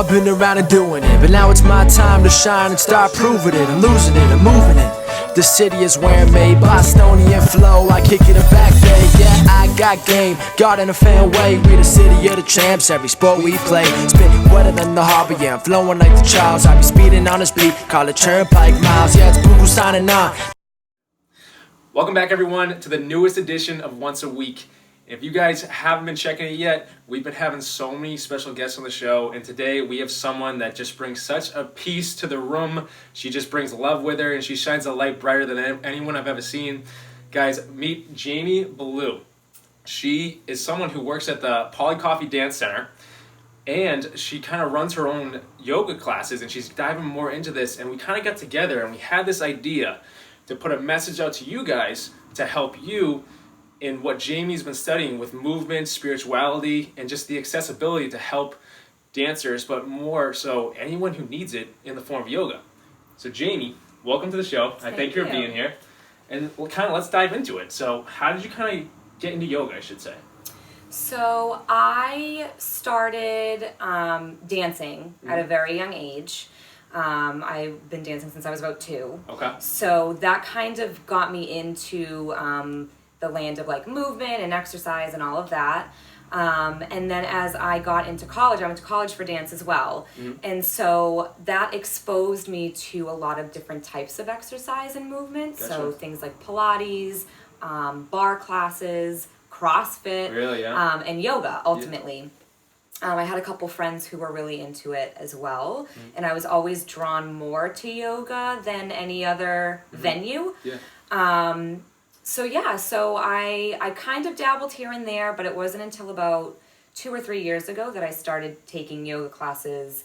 I've been around and doing it, but now it's my time to shine and start proving it. I'm losing it, I'm moving it. The city is where I'm made, Bostonian flow, I kick it a back day. Yeah, I got game, God in a fan way. We the city of the champs, every sport we play. Spit wetter than the harbor, yeah, I'm flowing like the Charles. I be speeding on this beat, call it turnpike miles. Yeah, it's Boo signing on. Welcome back, everyone, to the newest edition of Once a Week. If you guys haven't been checking it yet, we've been having so many special guests on the show, and today we have someone that just brings such a peace to the room. She just brings love with her, and she shines a light brighter than anyone I've ever seen. Guys, meet Giannouloudis. She is someone who works at the Poli-Coffey Dance Center, and she kind of runs her own yoga classes, and she's diving more into this, and we kind of got together, and we had this idea to put a message out to you guys to help you in what Jamie's been studying with movement, spirituality, and just the accessibility to help dancers, but more so anyone who needs it in the form of yoga. So Jamie, welcome to the show. I thank you for being here. And let's dive into it. So how did you kind of get into yoga, I should say? So I started dancing at a very young age. I've been dancing since I was about 2. Okay. So that kind of got me into the land of like movement and exercise and all of that. And then as I got into college, I went to college for dance as well. Mm-hmm. And so that exposed me to a lot of different types of exercise and movement. Gotcha. So things like Pilates, bar classes, CrossFit, really, yeah. And yoga ultimately. Yeah. I had a couple friends who were really into it as well. Mm-hmm. And I was always drawn more to yoga than any other venue. Yeah. So I kind of dabbled here and there, but it wasn't until about 2 or 3 years ago that I started taking yoga classes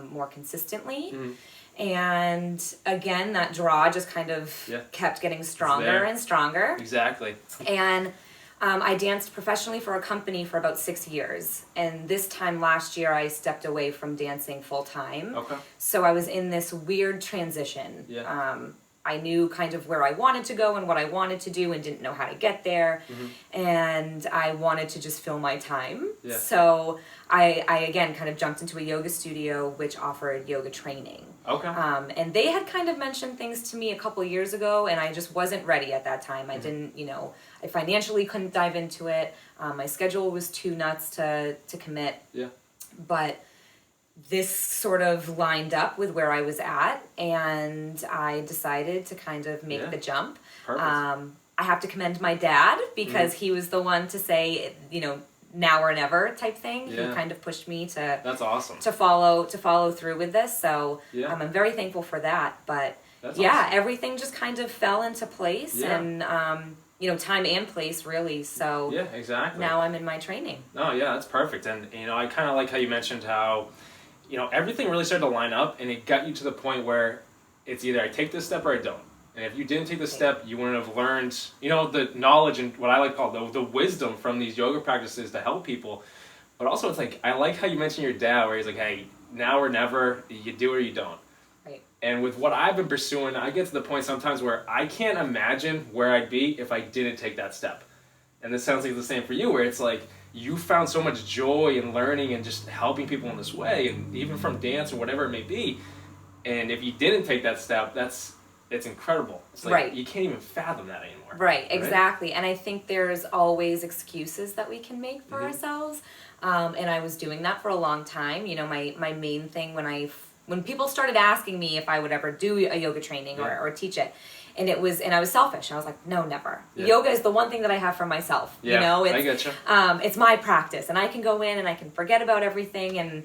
more consistently. Mm. And again, that draw just kind of kept getting stronger and stronger. Exactly. And I danced professionally for a company for about 6 years. And this time last year, I stepped away from dancing full time. Okay. So I was in this weird transition. Yeah. I knew kind of where I wanted to go and what I wanted to do and didn't know how to get there. Mm-hmm. And I wanted to just fill my time. Yeah. So I again kind of jumped into a yoga studio which offered yoga training. Okay. And they had kind of mentioned things to me a couple years ago, and I just wasn't ready at that time. I didn't, I financially couldn't dive into it. My schedule was too nuts to commit. Yeah. But this sort of lined up with where I was at, and I decided to kind of make the jump. Perfect. I have to commend my dad because he was the one to say, now or never type thing. Yeah. He kind of pushed me to That's awesome. to follow through with this. So I'm very thankful for that. But That's awesome. Everything just kind of fell into place and time and place really. So yeah, exactly. Now I'm in my training. Oh yeah, that's perfect. And I kind of like how you mentioned how everything really started to line up, and it got you to the point where it's either I take this step or I don't. And if you didn't take the step, you wouldn't have learned, the knowledge and what I like to call the wisdom from these yoga practices to help people. But also it's like, I like how you mentioned your dad, where he's like, hey, now or never, you do or you don't. Right. And with what I've been pursuing, I get to the point sometimes where I can't imagine where I'd be if I didn't take that step. And this sounds like the same for you, where it's like, you found so much joy in learning and just helping people in this way, and even from dance or whatever it may be. And if you didn't take that step, it's incredible. It's like you can't even fathom that anymore. Right, exactly. And I think there's always excuses that we can make for ourselves. And I was doing that for a long time. My main thing when people started asking me if I would ever do a yoga training or teach it, and I was selfish. I was like, no, never. Yeah. Yoga is the one thing that I have for myself. Yeah, I getcha. It's my practice, and I can go in and I can forget about everything. And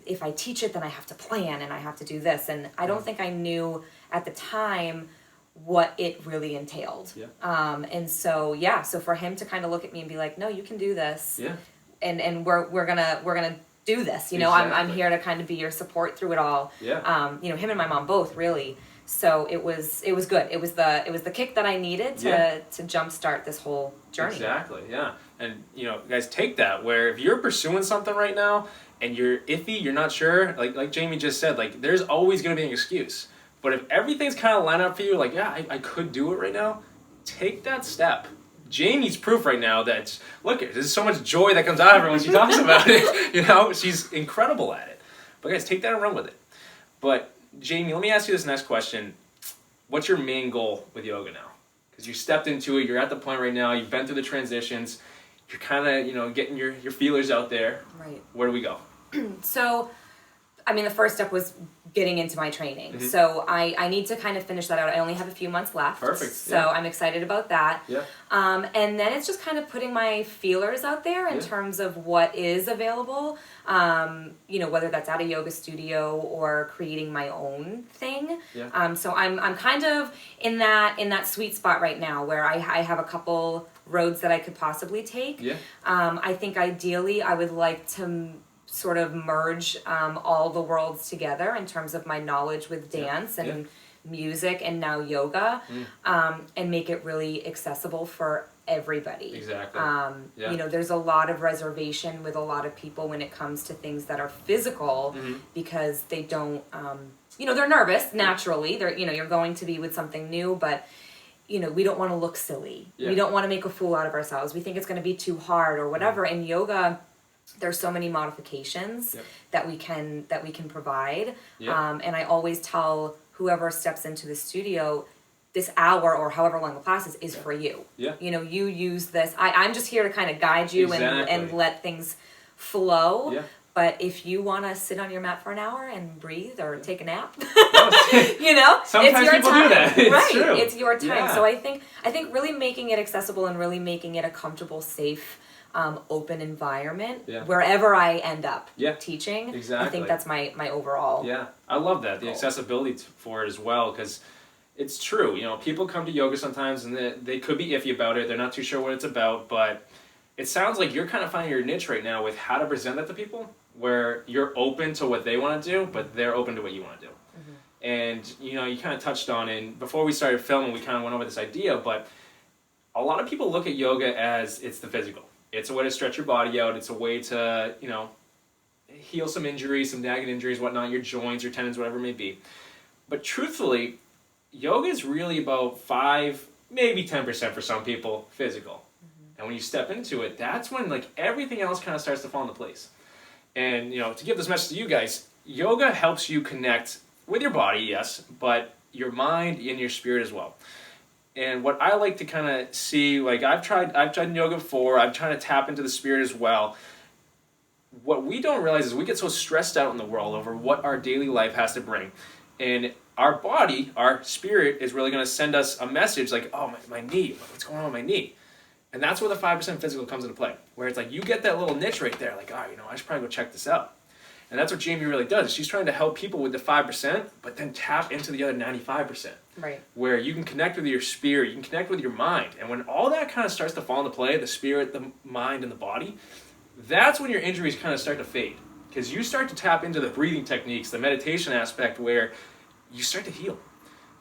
if I teach it, then I have to plan and I have to do this. And I don't think I knew at the time what it really entailed. Yeah. And so for him to kind of look at me and be like, no, you can do this. Yeah. And we're gonna do this. Exactly. I'm here to kind of be your support through it all. Yeah. Him and my mom both really. So it was good. It was the kick that I needed to jumpstart this whole journey. Exactly. Yeah. And guys, take that where if you're pursuing something right now and you're iffy, you're not sure, like Jamie just said, like there's always going to be an excuse. But if everything's kind of lined up for you, like I could do it right now, take that step. Jamie's proof right now that look, there's so much joy that comes out of her when she talks about it. She's incredible at it. But guys, take that and run with it. But Jamie, let me ask you this next question. What's your main goal with yoga now? Because you stepped into it, you're at the point right now, you've been through the transitions, you're kind of, getting your feelers out there. Right. Where do we go? So, I mean, the first step was getting into my training. Mm-hmm. So I need to kind of finish that out. I only have a few months left. Perfect. So I'm excited about that. Yeah. And then it's just kind of putting my feelers out there in terms of what is available. Whether that's at a yoga studio or creating my own thing. Yeah. So I'm kind of in that sweet spot right now where I have a couple roads that I could possibly take. Yeah. I think ideally I would like to sort of merge all the worlds together in terms of my knowledge with dance and music and now yoga, and make it really accessible for everybody. Exactly. There's a lot of reservation with a lot of people when it comes to things that are physical because they don't, they're nervous naturally. They're, you're going to be with something new, but we don't want to look silly. Yeah. We don't want to make a fool out of ourselves. We think it's going to be too hard or whatever. In yoga, there's so many modifications that we can provide. And I always tell whoever steps into the studio, this hour or however long the class is for you. Yeah. You use this. I'm just here to kind of guide you and let things flow. Yeah. But if you want to sit on your mat for an hour and breathe or take a nap, sometimes it's your people time. Do that. It's true. It's your time. Yeah. So I think really making it accessible and really making it a comfortable, safe, open environment wherever I end up teaching. Exactly. I think that's my overall. Yeah, I love that, the accessibility for it as well, because it's true. People come to yoga sometimes and they could be iffy about it. They're not too sure what it's about, but it sounds like you're kind of finding your niche right now with how to present that to people, where you're open to what they want to do, but they're open to what you want to do. Mm-hmm. And, you kind of touched on it. Before we started filming, we kind of went over this idea, but a lot of people look at yoga as it's the physical. It's a way to stretch your body out. It's a way to, heal some injuries, some nagging injuries, whatnot, your joints, your tendons, whatever it may be. But truthfully, yoga is really about 5, maybe 10% for some people, physical. Mm-hmm. And when you step into it, that's when everything else kind of starts to fall into place. And, to give this message to you guys, yoga helps you connect with your body, yes, but your mind and your spirit as well. And what I like to kind of see, I've tried yoga before, I'm trying to tap into the spirit as well. What we don't realize is we get so stressed out in the world over what our daily life has to bring. And our body, our spirit, is really going to send us a message oh, my knee, what's going on with my knee? And that's where the 5% physical comes into play, where it's you get that little niche right there, I should probably go check this out. And that's what Jamie really does. She's trying to help people with the 5%, but then tap into the other 95%. Right. Where you can connect with your spirit, you can connect with your mind. And when all that kind of starts to fall into play, the spirit, the mind, and the body, that's when your injuries kind of start to fade. Because you start to tap into the breathing techniques, the meditation aspect, where you start to heal.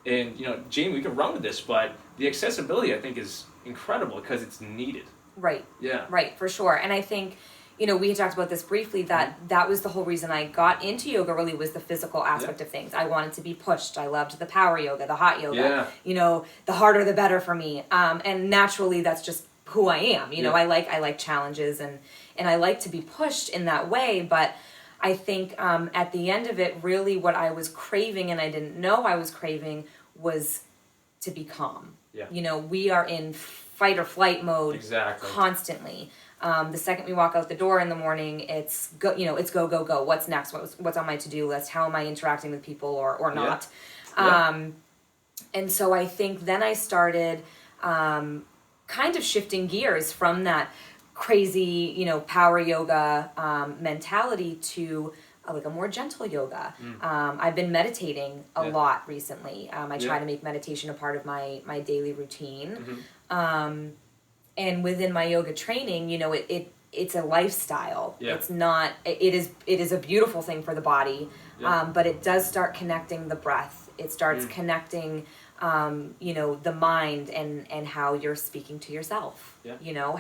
And, Jamie, we can run with this, but the accessibility, I think, is incredible because it's needed. Right. Yeah. Right, for sure. And I think, we had talked about this briefly, that was the whole reason I got into yoga, really, was the physical aspect of things. I wanted to be pushed. I loved the power yoga, the hot yoga. Yeah. The harder the better for me. And naturally, that's just who I am. I like challenges and I like to be pushed in that way. But I think at the end of it, really what I was craving, and I didn't know I was craving, was to be calm. Yeah. We are in fight or flight mode constantly. The second we walk out the door in the morning, it's go, it's go, go, go. What's next? What's on my to-do list? How am I interacting with people or not? And so I think then I started kind of shifting gears from that crazy, power yoga mentality to a more gentle yoga. I've been meditating a lot recently. I try to make meditation a part of my daily routine. Mm-hmm. And within my yoga training, it's a lifestyle. Yeah. It's not. It is a beautiful thing for the body, but it does start connecting the breath. It starts connecting, the mind and how you're speaking to yourself. Yeah.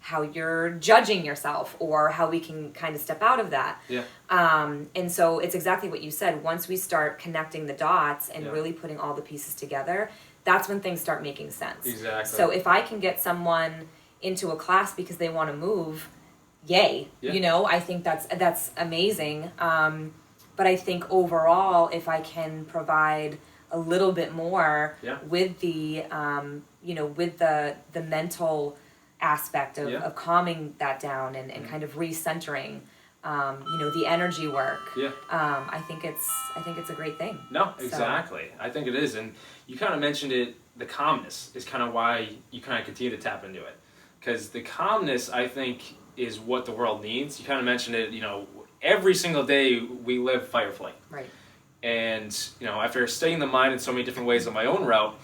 How you're judging yourself, or how we can kind of step out of that. Yeah. And so it's exactly what you said. Once we start connecting the dots and really putting all the pieces together, that's when things start making sense. Exactly. So if I can get someone into a class because they want to move, yay. Yeah. I think that's amazing. But I think overall, if I can provide a little bit more with the with the mental aspect of calming that down and kind of recentering, the energy work. Yeah. I think it's a great thing. No, exactly. So. I think it is, and you kind of mentioned it. The calmness is kind of why you kind of continue to tap into it, because the calmness, I think, is what the world needs. You kind of mentioned it. Every single day we live fight or flight. Right. And after studying the mind in so many different ways on my own route,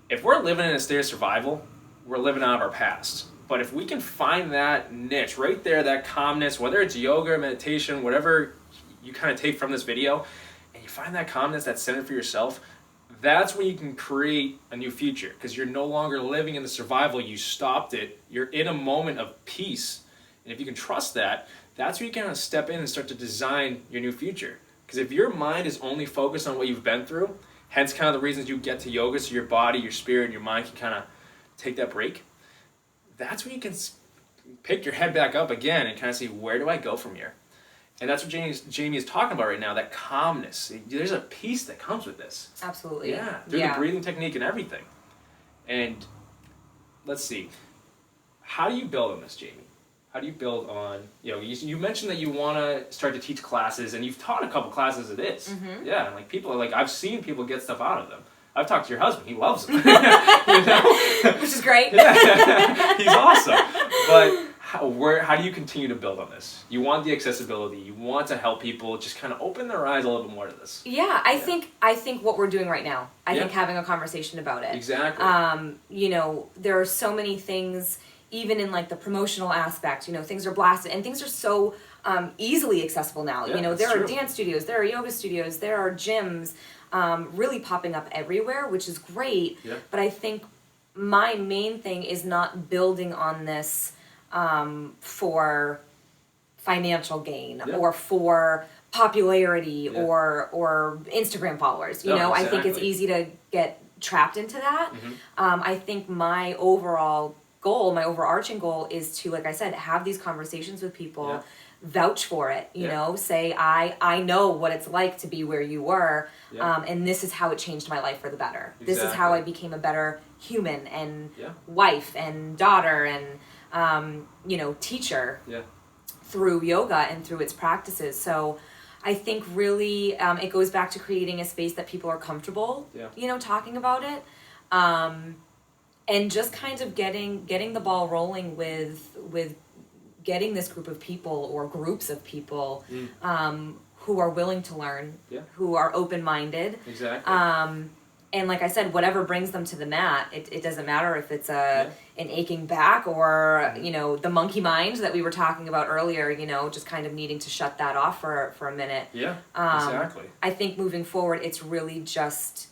if we're living in a state of survival, we're living out of our past. But if we can find that niche right there, that calmness, whether it's yoga, meditation, whatever you kind of take from this video, and you find that calmness, that center for yourself, that's when you can create a new future, because you're no longer living in the survival. You stopped it. You're in a moment of peace. And if you can trust that, that's where you kind of step in and start to design your new future. Because if your mind is only focused on what you've been through, hence kind of the reasons you get to yoga, so your body, your spirit, and your mind can kind of take that break, that's when you can pick your head back up again and kind of see, where do I go from here? And that's what Jamie is talking about right now, that calmness. There's a peace that comes with this. Absolutely. Yeah, through the breathing technique and everything. And let's see, how do you build on this, Jamie? How do you build on, you mentioned that you want to start to teach classes, and you've taught a couple classes of this. Mm-hmm. Yeah, like people are like, I've seen people get stuff out of them. I've talked to your husband, he loves them. Which is great. Yeah, he's awesome. But how do you continue to build on this? You want the accessibility, you want to help people just kind of open their eyes a little bit more to this. Yeah, I think what we're doing right now, I think having a conversation about it. Exactly. There are so many things, even in like the promotional aspect, things are blasted and things are so easily accessible now. Yeah, there are true. dance studios, there are yoga studios, there are gyms really popping up everywhere, which is great. Yeah. But I think my main thing is not building on this for financial gain or for popularity or Instagram followers. I think it's easy to get trapped into that. Mm-hmm. I think my overarching goal is to, like I said, have these conversations with people, vouch for it, say, I know what it's like to be where you were, and this is how it changed my life for the better. Exactly. This is how I became a better human and wife and daughter and, teacher through yoga and through its practices. So I think really it goes back to creating a space that people are comfortable, talking about it. And just kind of getting the ball rolling with getting this group of people or groups of people who are willing to learn, who are open-minded. Exactly. And like I said, whatever brings them to the mat, it doesn't matter if it's an aching back or, the monkey mind that we were talking about earlier, just kind of needing to shut that off for a minute. Yeah, exactly. I think moving forward, it's really just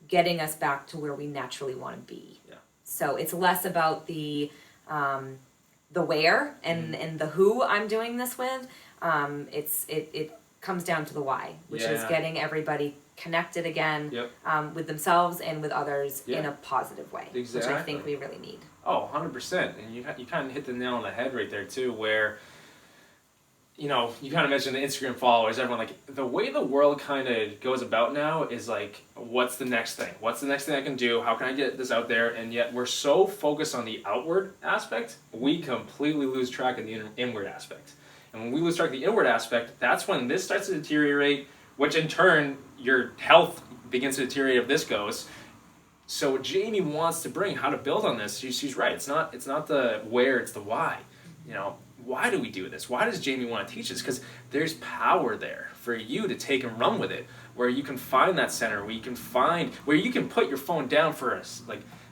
getting us back to where we naturally want to be. Yeah. So it's less about the where and the who I'm doing this with. It comes down to the why, which is getting everybody connected again with themselves and with others in a positive way, which I think we really need. Oh, 100%. And you kind of hit the nail on the head right there too, where you kind of mentioned the Instagram followers, everyone, like, the way the world kind of goes about now is like, what's the next thing? What's the next thing I can do? How can I get this out there? And yet we're so focused on the outward aspect, we completely lose track of the inward aspect. And when we lose track of the inward aspect, that's when this starts to deteriorate, which in turn, your health begins to deteriorate if this goes. So what Jamie wants to bring, how to build on this, she's right. It's not the where, it's the why. Why do we do this? Why does Jamie want to teach this? Because there's power there for you to take and run with it, where you can find that center, where you can put your phone down for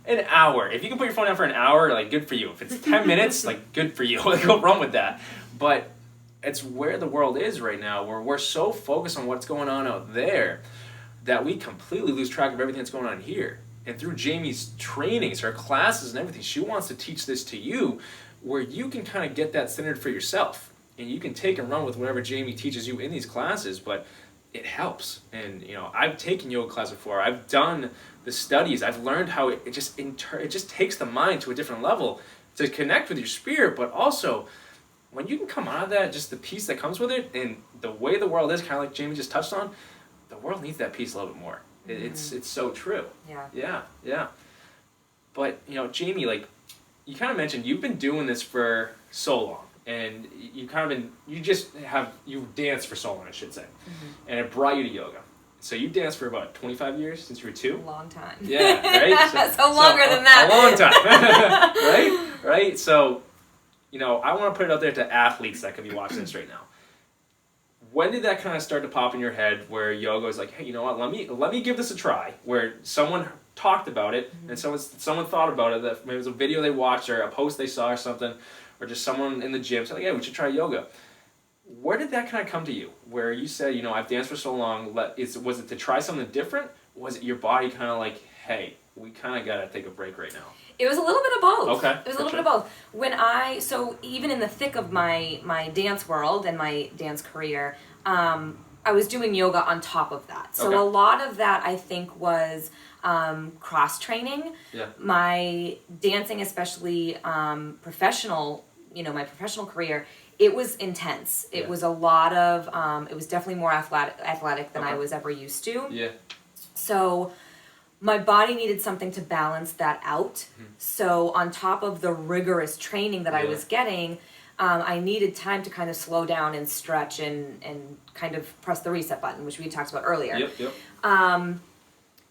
an hour. If you can put your phone down for an hour, like, good for you. If it's 10 minutes, like, good for you. Go run with that. But it's where the world is right now, where we're so focused on what's going on out there that we completely lose track of everything that's going on here. And through Jamie's trainings, her classes and everything, she wants to teach this to you, where you can kind of get that centered for yourself. And you can take and run with whatever Jamie teaches you in these classes, but it helps. And, I've taken yoga class before. I've done the studies. I've learned how it just takes the mind to a different level to connect with your spirit, but also when you can come out of that, just the peace that comes with it, and the way the world is, kind of like Jamie just touched on, the world needs that peace a little bit more. It's so true. Yeah. But, you know, Jamie, like, you kind of mentioned you've been doing this for so long, and you've danced for so long, I should say, and it brought you to yoga. So you danced for about 25 years, since you were 2? A long time. Yeah, right? So longer than that. A long time. Right? So, you know, I want to put it out there to athletes that could be watching this right now. When did that kind of start to pop in your head where yoga is like, hey, you know what, let me give this a try, where someone talked about it and someone thought about it, that maybe it was a video they watched or a post they saw or something, or just someone in the gym said, like, yeah, we should try yoga. Where did that kind of come to you? Where you said, you know, I've danced for so long, was it to try something different? Was it your body kind of like, hey, we kind of got to take a break right now? It was a little bit of both. Okay. It was a little bit of both. So even in the thick of my dance world and my dance career, I was doing yoga on top of that. So a lot of that, I think, was cross training. Yeah. My dancing, especially professional, you know, my professional career, it was intense. It was a lot of, it was definitely more athletic than I was ever used to. Yeah. So my body needed something to balance that out. So on top of the rigorous training that I was getting, I needed time to kind of slow down and stretch and kind of press the reset button, which we talked about earlier. Yep.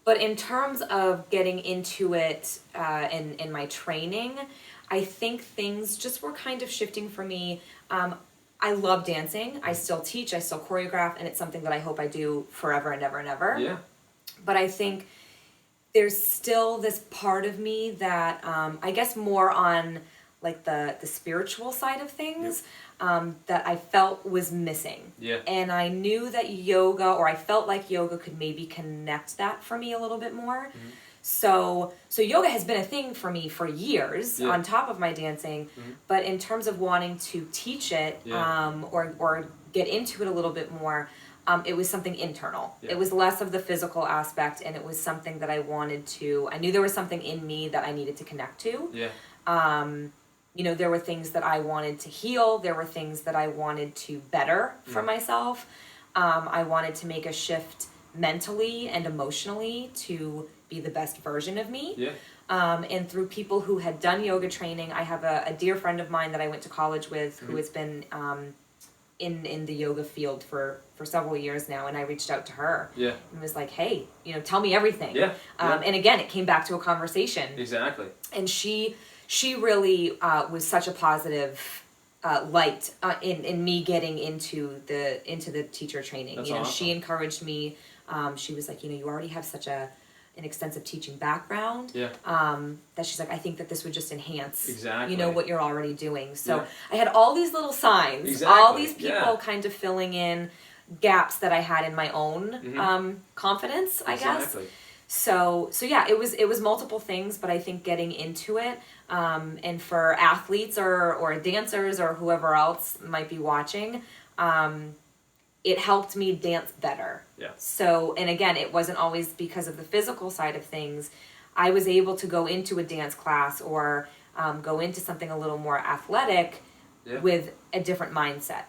But in terms of getting into it in my training, I think things just were kind of shifting for me. I love dancing. I still teach, I still choreograph, and it's something that I hope I do forever and ever and ever. Yeah. But I think there's still this part of me that I guess more on like the spiritual side of things that I felt was missing. Yeah. And I knew that yoga, or I felt like yoga could maybe connect that for me a little bit more. So yoga has been a thing for me for years on top of my dancing, but in terms of wanting to teach it or get into it a little bit more, it was something internal. It was less of the physical aspect, and it was something that I knew there was something in me that I needed to connect to. You know, there were things that I wanted to heal. There were things that I wanted to better for myself. I wanted to make a shift mentally and emotionally to be the best version of me. And through people who had done yoga training, I have a dear friend of mine that I went to college with who has been in the yoga field for several years now, and I reached out to her and was like, hey, you know, tell me everything. And again, it came back to a conversation. Exactly. And she really was such a positive light in me getting into the teacher training. That's you know, awesome. She encouraged me. She was like, you know, you already have such an extensive teaching background. That she's like, I think that this would just enhance, you know, what you're already doing. So I had all these little signs, all these people kind of filling in gaps that I had in my own confidence, I guess. So yeah, it was multiple things, but I think getting into it, and for athletes or dancers or whoever else might be watching, it helped me dance better. So, and again, it wasn't always because of the physical side of things. I was able to go into a dance class or go into something a little more athletic with a different mindset.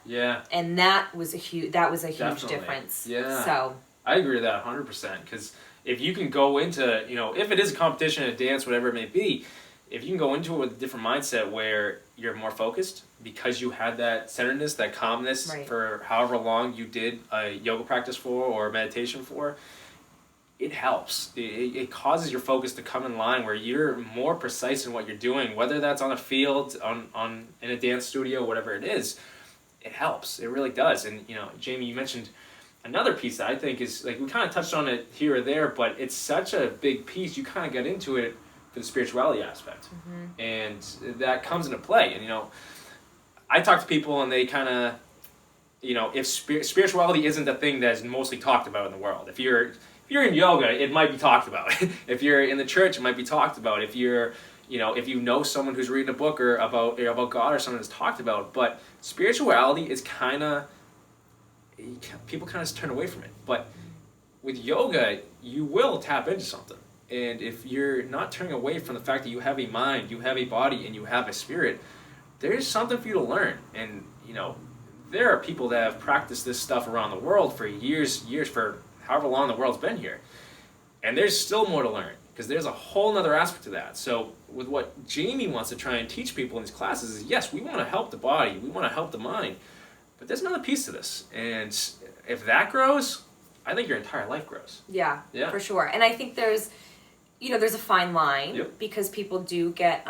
And that was a huge difference. So I agree with that 100%, because if you can go into, you know, if it is a competition, a dance, whatever it may be, if you can go into it with a different mindset where you're more focused because you had that centeredness, that calmness for however long you did a yoga practice for or meditation for, it helps. It causes your focus to come in line where you're more precise in what you're doing, whether that's on a field, in a dance studio, whatever it is. It helps. It really does. And, you know, Jamie, you mentioned another piece that I think is, like, we kind of touched on it here or there, but it's such a big piece. You kind of get into it for the spirituality aspect. And that comes into play. And, you know, I talk to people and they kind of, you know, if spirituality isn't the thing that's mostly talked about in the world. If you're in yoga, it might be talked about. If you're in the church, it might be talked about. If you're, you know, if you know someone who's reading a book or about God or someone that's talked about. But spirituality is kind of, people kind of turn away from it. But with yoga, you will tap into something. And if you're not turning away from the fact that you have a mind, you have a body, and you have a spirit, there's something for you to learn. And, there are people that have practiced this stuff around the world for years, for however long the world's been here. And there's still more to learn, because there's a whole nother aspect to that. So with what Jamie wants to try and teach people in these classes is, yes, we want to help the body, we want to help the mind, but there's another piece to this. And if that grows, I think your entire life grows. Yeah, for sure. And I think there's a fine line, because people do get,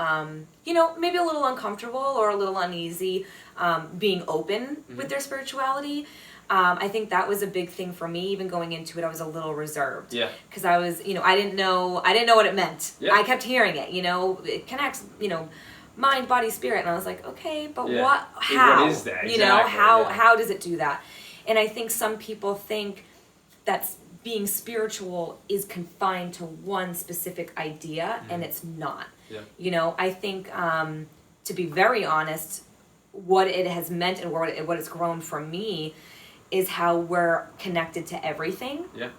maybe a little uncomfortable or a little uneasy being open with their spirituality. I think that was a big thing for me. Even going into it, I was a little reserved. Yeah. Because I was, I didn't know what it meant. Yeah. I kept hearing it. It connects, mind, body, spirit, and I was like, okay, but what? How? What is that? Exactly. How does it do that? And I think some people think that's being spiritual is confined to one specific idea, and it's not. Yeah. I think, to be very honest, what it has meant and what it's grown for me is how we're connected to everything. Yeah.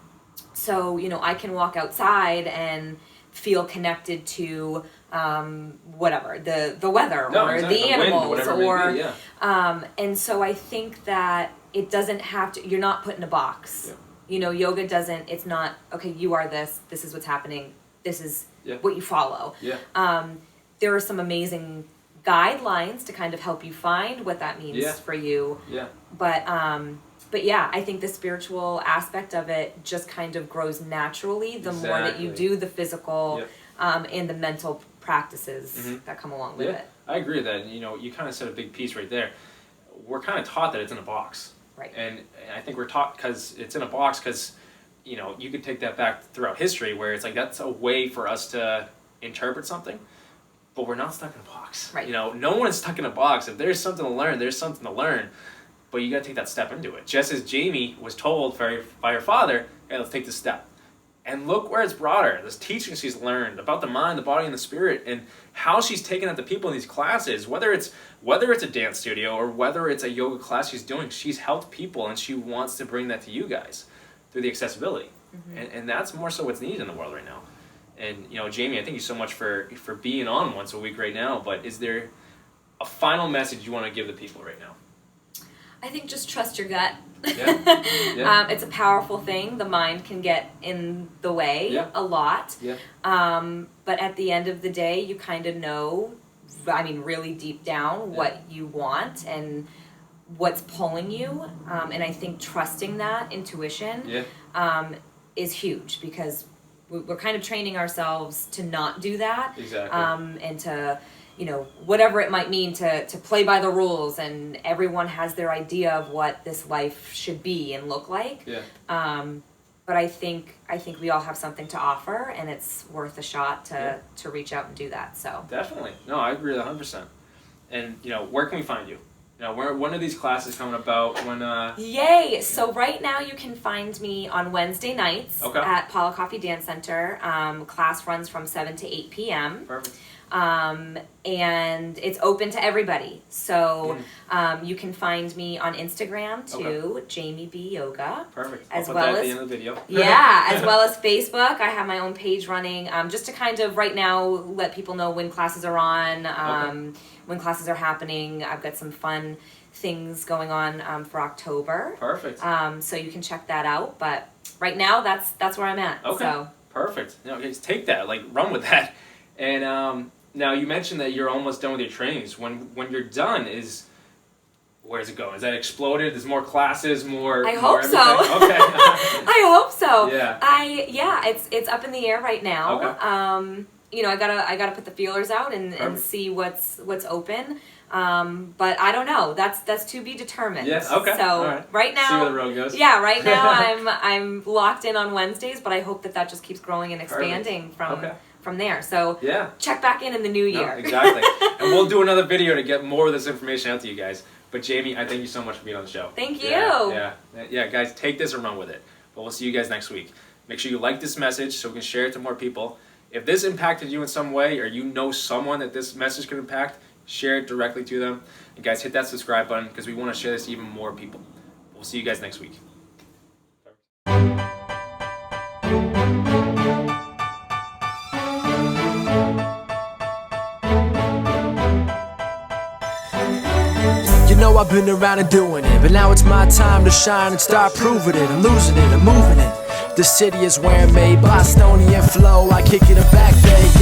So, I can walk outside and feel connected to whatever, the weather or the animals, or and so I think that it doesn't have to, you're not put in a box. Yeah. Yoga doesn't, it's not, okay, you are this is what's happening, this is what you follow. Yeah. There are some amazing guidelines to kind of help you find what that means for you. Yeah. But yeah, I think the spiritual aspect of it just kind of grows naturally the more that you do the physical and the mental practices that come along with it. I agree with that. You kind of said a big piece right there. We're kind of taught that it's in a box. Right. And I think we're taught because it's in a box because, you could take that back throughout history where it's like that's a way for us to interpret something, but we're not stuck in a box. Right. No one is stuck in a box. If there's something to learn, there's something to learn, but you got to take that step into it. Just as Jamie was told by her father, hey, let's take this step. And look where it's brought her. This teaching she's learned about the mind, the body, and the spirit, and how she's taken at the people in these classes. Whether it's a dance studio or whether it's a yoga class she's doing, she's helped people, and she wants to bring that to you guys through the accessibility. And that's more so what's needed in the world right now. And Jamie, I thank you so much for being on once a week right now. But is there a final message you want to give the people right now? I think just trust your gut. Yeah. Yeah. It's a powerful thing. The mind can get in the way a lot. Yeah. But at the end of the day, you kind of know, really deep down what you want and what's pulling you. And I think trusting that intuition is huge, because we're kind of training ourselves to not do that. Exactly. And to, whatever it might mean to play by the rules, and everyone has their idea of what this life should be and look like. Yeah. But I think we all have something to offer, and it's worth a shot to reach out and do that. So definitely. No, I agree with 100%. And where can we find you? When are these classes coming about? Yay! So right now you can find me on Wednesday nights at Poli-Coffey Dance Center. Class runs from 7 to 8 p.m. Perfect. And it's open to everybody. So you can find me on Instagram too, Jamie B Yoga. Perfect. I'll put that at the end of the video. As well as Facebook. I have my own page running, just to kind of right now let people know when classes are on, when classes are happening. I've got some fun things going on for October. Perfect. So you can check that out. But right now, that's where I'm at. Okay. So. Perfect. Just take that, run with that. And now you mentioned that you're almost done with your trainings. When you're done, where's it going? Is that exploded? There's more classes, more. I hope so. Okay. I hope so. Yeah. It's up in the air right now. Okay. I gotta put the feelers out and see what's open. But I don't know. That's to be determined. Yes. Okay. So right now, see where the road goes. Yeah. Right now I'm locked in on Wednesdays, but I hope that just keeps growing and expanding from there. So check back in the new year. No, exactly. And we'll do another video to get more of this information out to you guys. But Jamie, I thank you so much for being on the show. Thank you. Yeah, guys, take this and run with it. But we'll see you guys next week. Make sure you like this message so we can share it to more people. If this impacted you in some way, or you know someone that this message could impact, share it directly to them. And guys, hit that subscribe button, because we want to share this to even more people. We'll see you guys next week. You know I've been around and doing it, but now it's my time to shine and start proving it. I'm losing it, I'm moving it. The city is where I'm made, Bostonian flow, I kick it a back bay.